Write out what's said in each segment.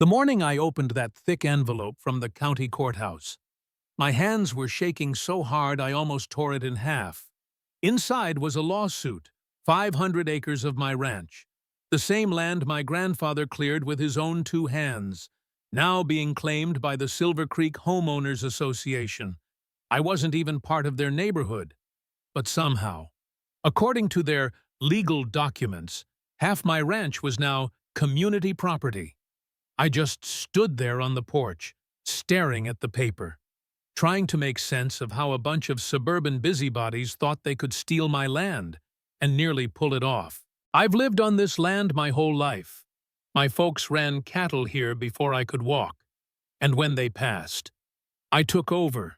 The morning I opened that thick envelope from the county courthouse, my hands were shaking so hard I almost tore it in half. Inside was a lawsuit, 500 acres of my ranch, the same land my grandfather cleared with his own 2 hands, now being claimed by the Silver Creek Homeowners Association. I wasn't even part of their neighborhood, but somehow, according to their legal documents, half my ranch was now community property. I just stood there on the porch, staring at the paper, trying to make sense of how a bunch of suburban busybodies thought they could steal my land and nearly pull it off. I've lived on this land my whole life. My folks ran cattle here before I could walk, and when they passed, I took over.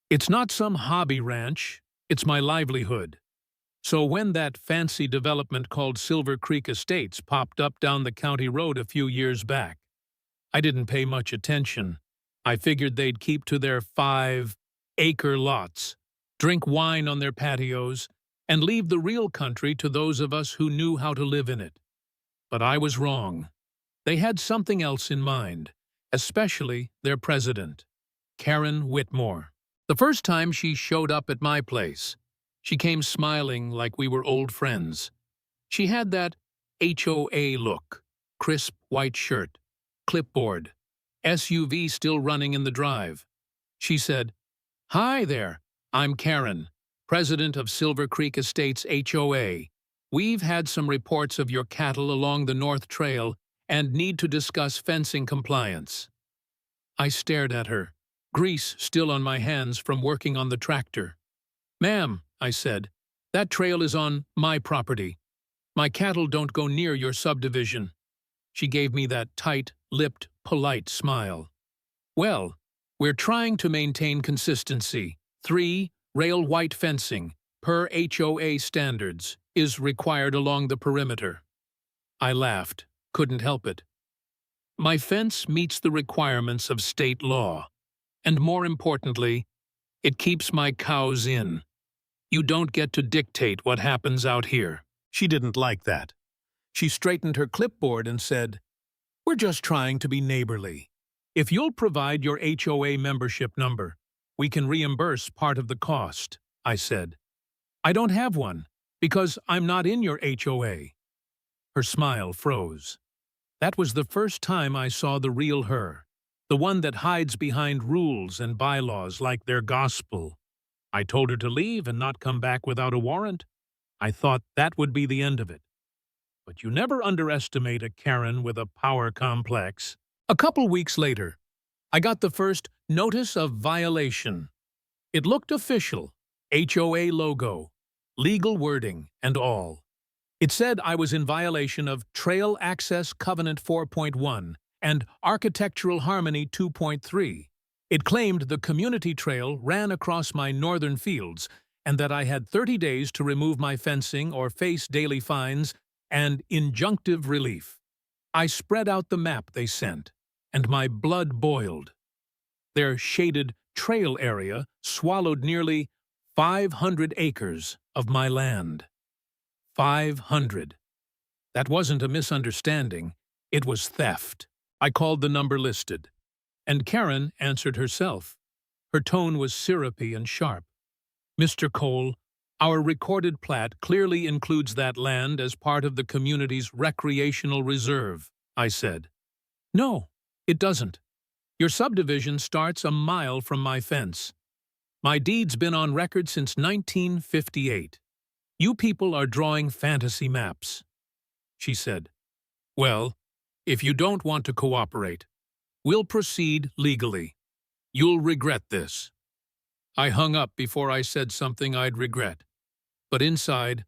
It's not some hobby ranch, it's my livelihood. So when that fancy development called Silver Creek Estates popped up down the county road a few years back, I didn't pay much attention. I figured they'd keep to their 5-acre lots, drink wine on their patios, and leave the real country to those of us who knew how to live in it. But I was wrong. They had something else in mind, especially their president, Karen Whitmore. The first time she showed up at my place, she came smiling like we were old friends. She had that HOA look, crisp white shirt, clipboard, SUV still running in the drive. She said, "Hi there, I'm Karen, president of Silver Creek Estates HOA. We've had some reports of your cattle along the North Trail and need to discuss fencing compliance." I stared at her, grease still on my hands from working on the tractor. "Ma'am," I said, "that trail is on my property. My cattle don't go near your subdivision." She gave me that tight-lipped, polite smile. "Well, we're trying to maintain consistency. 3 rail white fencing, per HOA standards, is required along the perimeter." I laughed, couldn't help it. "My fence meets the requirements of state law, and more importantly, it keeps my cows in. You don't get to dictate what happens out here." She didn't like that. She straightened her clipboard and said, "We're just trying to be neighborly. If you'll provide your HOA membership number, we can reimburse part of the cost," I said. "I don't have one, because I'm not in your HOA." Her smile froze. That was the first time I saw the real her, the one that hides behind rules and bylaws like their gospel. I told her to leave and not come back without a warrant. I thought that would be the end of it. But you never underestimate a Karen with a power complex. A couple weeks later, I got the first notice of violation. It looked official, HOA logo, legal wording, and all. It said I was in violation of Trail Access Covenant 4.1 and Architectural Harmony 2.3. It claimed the community trail ran across my northern fields and that I had 30 days to remove my fencing or face daily fines and injunctive relief. I spread out the map they sent, and my blood boiled. Their shaded trail area swallowed nearly 500 acres of my land. 500. That wasn't a misunderstanding, it was theft. I called the number listed, and Karen answered herself. Her tone was syrupy and sharp. "Mr. Cole, our recorded plat clearly includes that land as part of the community's recreational reserve," I said. "No, it doesn't. Your subdivision starts a mile from my fence. My deed's been on record since 1958. You people are drawing fantasy maps," she said. "Well, if you don't want to cooperate, we'll proceed legally. You'll regret this." I hung up before I said something I'd regret, but inside,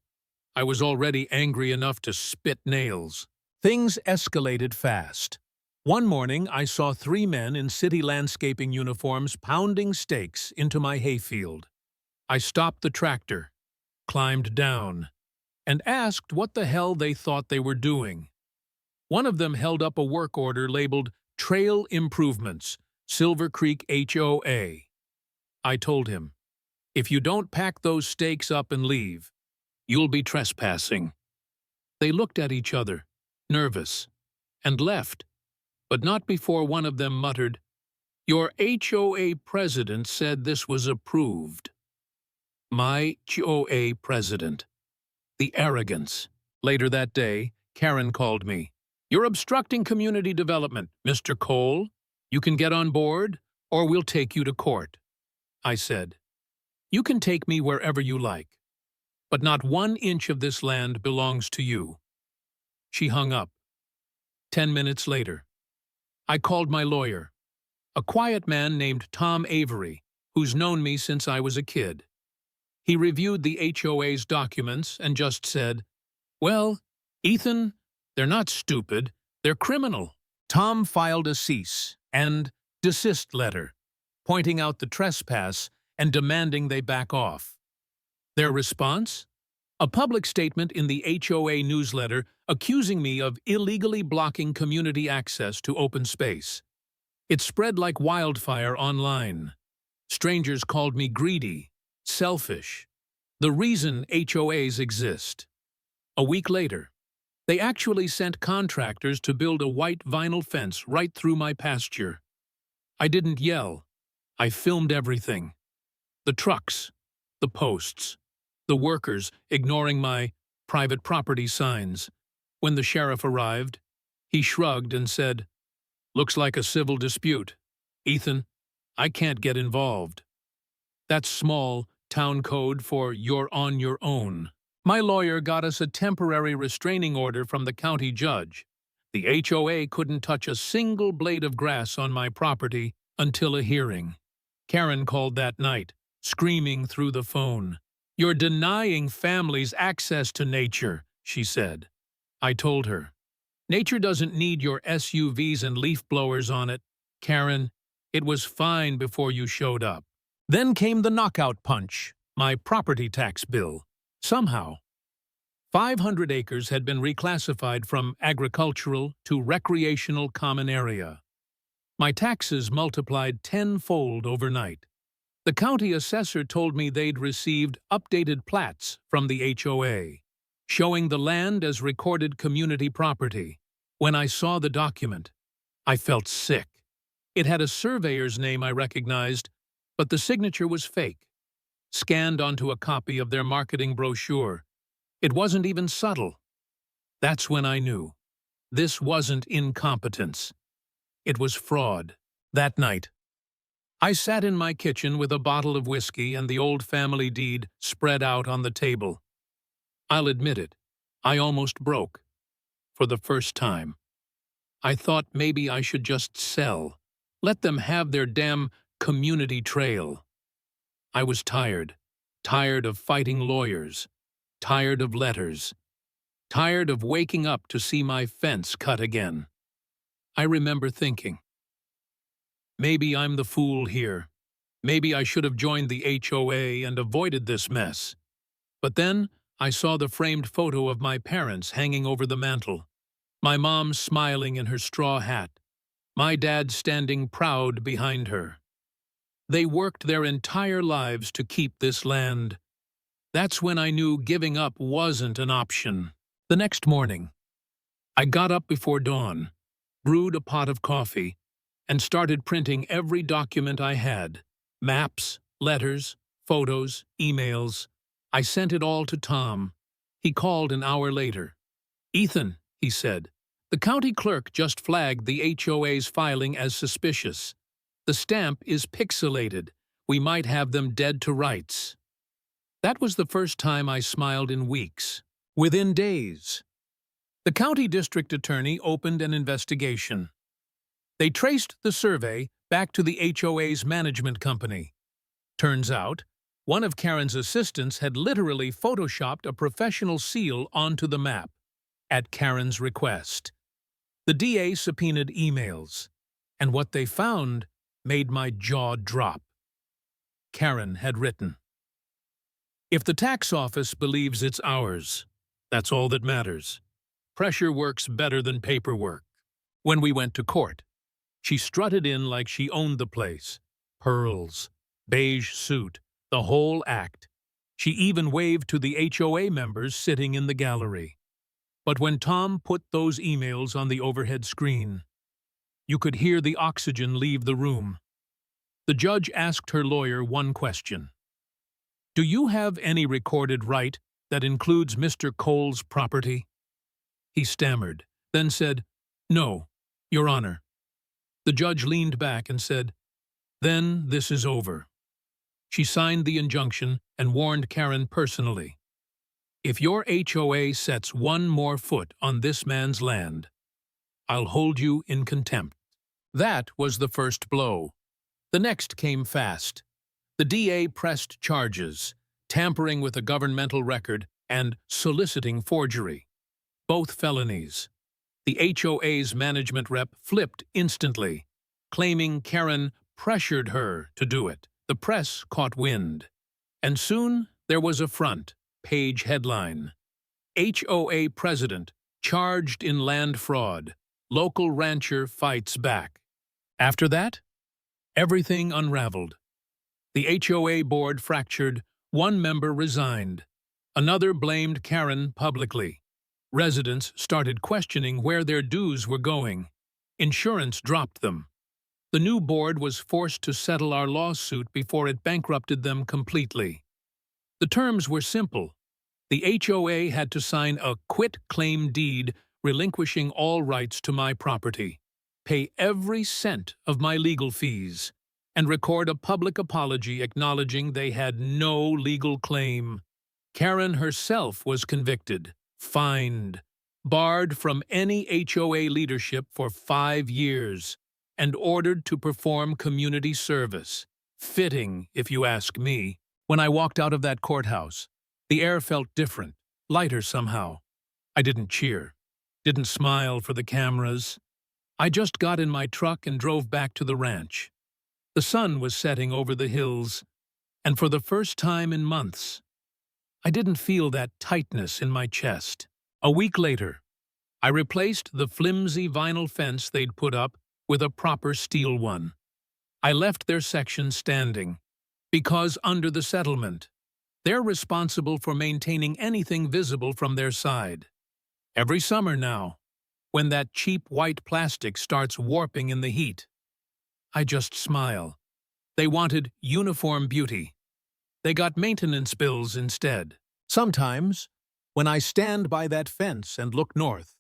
I was already angry enough to spit nails. Things escalated fast. One morning, I saw 3 men in city landscaping uniforms pounding stakes into my hayfield. I stopped the tractor, climbed down, and asked what the hell they thought they were doing. One of them held up a work order labeled Trail Improvements, Silver Creek HOA. I told him, "If you don't pack those stakes up and leave, you'll be trespassing." They looked at each other, nervous, and left. but not before one of them muttered, "Your HOA president said this was approved." My HOA president. The arrogance. Later that day, Karen called me. "You're obstructing community development, Mr. Cole. You can get on board, or we'll take you to court." I said, "You can take me wherever you like, but not 1 inch of this land belongs to you." She hung up. 10 minutes later, I called my lawyer, a quiet man named Tom Avery, who's known me since I was a kid. He reviewed the HOA's documents and just said, "Well, Ethan, they're not stupid, they're criminal." Tom filed a cease and desist letter, pointing out the trespass and demanding they back off. Their response? A public statement in the HOA newsletter accusing me of illegally blocking community access to open space. It spread like wildfire online. Strangers called me greedy, selfish, the reason HOAs exist. A week later, they actually sent contractors to build a white vinyl fence right through my pasture. I didn't yell. I filmed everything. The trucks, the posts, the workers ignoring my private property signs. When the sheriff arrived, he shrugged and said, "Looks like a civil dispute. Ethan, I can't get involved." That's small town code for "you're on your own." My lawyer got us a temporary restraining order from the county judge. The HOA couldn't touch a single blade of grass on my property until a hearing. Karen called that night, screaming through the phone. "You're denying families access to nature," she said. I told her, "Nature doesn't need your SUVs and leaf blowers on it. Karen, it was fine before you showed up." Then came the knockout punch, my property tax bill. Somehow, 500 acres had been reclassified from agricultural to recreational common area. My taxes multiplied tenfold overnight. The county assessor told me they'd received updated plats from the HOA, showing the land as recorded community property. When I saw the document, I felt sick. It had a surveyor's name I recognized, but the signature was fake, scanned onto a copy of their marketing brochure. It wasn't even subtle. That's when I knew. This wasn't incompetence. It was fraud. That night, I sat in my kitchen with a bottle of whiskey and the old family deed spread out on the table. I'll admit it, I almost broke. For the first time. I thought maybe I should just sell. Let them have their damn community trail. I was tired. Tired of fighting lawyers. Tired of letters. Tired of waking up to see my fence cut again. I remember thinking, maybe I'm the fool here. Maybe I should have joined the HOA and avoided this mess. But then I saw the framed photo of my parents hanging over the mantel. My mom smiling in her straw hat. My dad standing proud behind her. They worked their entire lives to keep this land. That's when I knew giving up wasn't an option. The next morning, I got up before dawn, brewed a pot of coffee, and started printing every document I had. Maps, letters, photos, emails. I sent it all to Tom. He called an hour later. "Ethan," he said, "the county clerk just flagged the HOA's filing as suspicious. The stamp is pixelated. We might have them dead to rights." That was the first time I smiled in weeks. Within days, the county district attorney opened an investigation. They traced the survey back to the HOA's management company. Turns out, one of Karen's assistants had literally photoshopped a professional seal onto the map, at Karen's request. The DA subpoenaed emails, and what they found made my jaw drop. Karen had written, "If the tax office believes it's ours, that's all that matters. Pressure works better than paperwork." When we went to court, she strutted in like she owned the place. Pearls, beige suit, the whole act. She even waved to the HOA members sitting in the gallery. But when Tom put those emails on the overhead screen, You could hear the oxygen leave the room. The judge asked her lawyer one question. Do you have any recorded right that includes Mr. Cole's property? He stammered, then said, No, Your Honor. The judge leaned back and said, Then this is over. She signed the injunction and warned Karen personally. If your HOA sets one more foot on this man's land, I'll hold you in contempt. That was the first blow. The next came fast. The DA pressed charges, tampering with a governmental record and soliciting forgery. Both felonies. The HOA's management rep flipped instantly, claiming Karen pressured her to do it. The press caught wind. And soon there was a front-page headline. HOA president charged in land fraud. Local rancher fights back. After that, everything unraveled. The HOA board fractured. One member resigned. Another blamed Karen publicly. Residents started questioning where their dues were going. Insurance dropped them. The new board was forced to settle our lawsuit before it bankrupted them completely. The terms were simple. The HOA had to sign a quit-claim deed relinquishing all rights to my property, pay every cent of my legal fees, and record a public apology acknowledging they had no legal claim. Karen herself was convicted, fined, barred from any HOA leadership for 5 years, and ordered to perform community service. Fitting, if you ask me. When I walked out of that courthouse, the air felt different, lighter somehow. I didn't cheer, didn't smile for the cameras. I just got in my truck and drove back to the ranch. The sun was setting over the hills, and for the first time in months, I didn't feel that tightness in my chest. A week later, I replaced the flimsy vinyl fence they'd put up with a proper steel one. I left their section standing, because under the settlement, they're responsible for maintaining anything visible from their side. Every summer now, when that cheap white plastic starts warping in the heat, I just smile. They wanted uniform beauty. They got maintenance bills instead. Sometimes, when I stand by that fence and look north,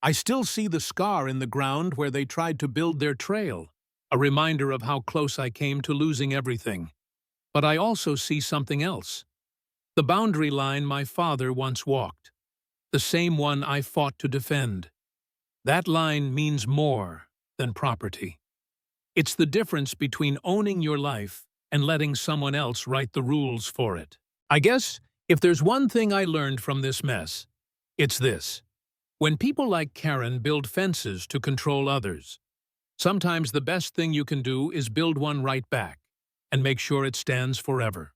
I still see the scar in the ground where they tried to build their trail, a reminder of how close I came to losing everything. But I also see something else. The boundary line my father once walked, the same one I fought to defend. That line means more than property. It's the difference between owning your life and letting someone else write the rules for it. I guess if there's one thing I learned from this mess, it's this. When people like Karen build fences to control others, sometimes the best thing you can do is build one right back and make sure it stands forever.